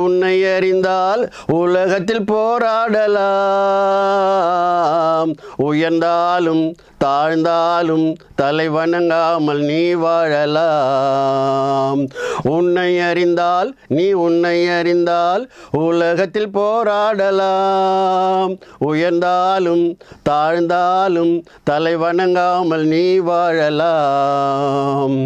உன்னை அறிந்தால் உலகத்தில் போராடலாம். உயர்ந்தாலும் தாழ்ந்தாலும் தலை வணங்காமல் நீ வாழலாம். உன்னை அறிந்தால் உலகத்தில் போராடலாம். உயர்ந்தாலும் தாழ்ந்தாலும் தலை வணங்காமல் நீ வாழலாம்.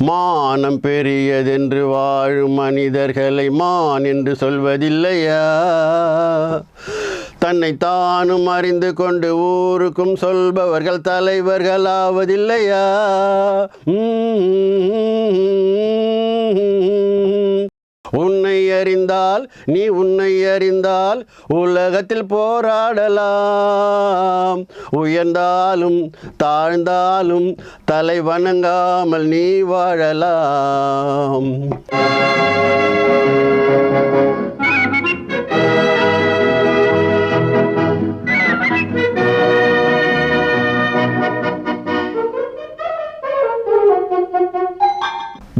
மானம் பெரியதென்று வாழும் மனிதர்களை மான் என்று சொல்வதில்லையா? தன்னை தானும் அறிந்து கொண்டு ஊருக்கும் சொல்பவர்கள் தலைவர்களாவதில்லையா? உன்னை அறிந்தால் உலகத்தில் போராடலாம். உயர்ந்தாலும் தாழ்ந்தாலும் தலை வணங்காமல் நீ வாழலாம்.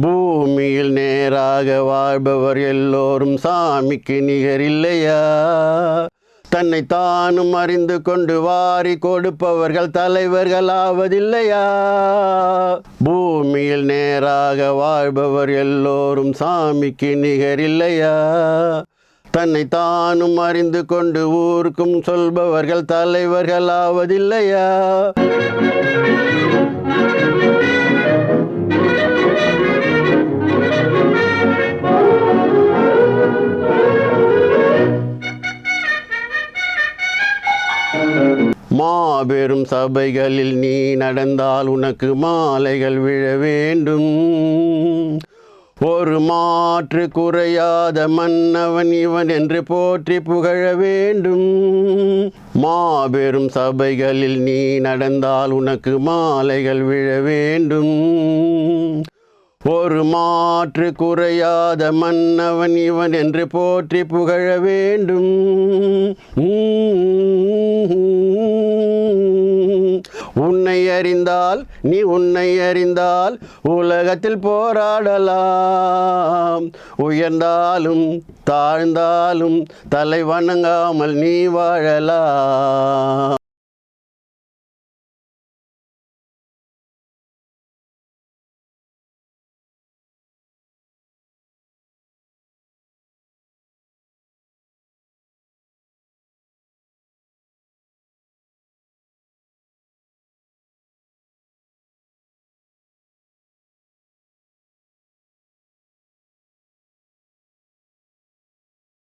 பூமியில் நேராக வாழ்பவர் எல்லோரும் சாமிக்கு நிகரில்லையா? தன்னை தானும் அறிந்து கொண்டு வாரி கொடுப்பவர்கள் தலைவர்களாவதில்லையா? பூமியில் நேராக வாழ்பவர் எல்லோரும் சாமிக்கு நிகரில்லையா? தன்னை தானும் அறிந்து கொண்டு ஊருக்கும் சொல்பவர்கள் தலைவர்களாவதில்லையா? மாபெரும் சபைகளில் நீ நடந்தால் உனக்கு மாலைகள் விழ வேண்டும். ஒரு மாற்று குறையாத மன்னவன் இவன் என்று போற்றி புகழ வேண்டும். மாபெரும் சபைகளில் நீ நடந்தால் உனக்கு மாலைகள் விழ வேண்டும். ஒரு மாற்று குறையாத மன்னவன் இவன் என்று போற்றி புகழ வேண்டும். உன்னை அறிந்தால் உலகத்தில் போராடலாம். உயர்ந்தாலும் தாழ்ந்தாலும் தலை வணங்காமல் நீ வாழலாம்.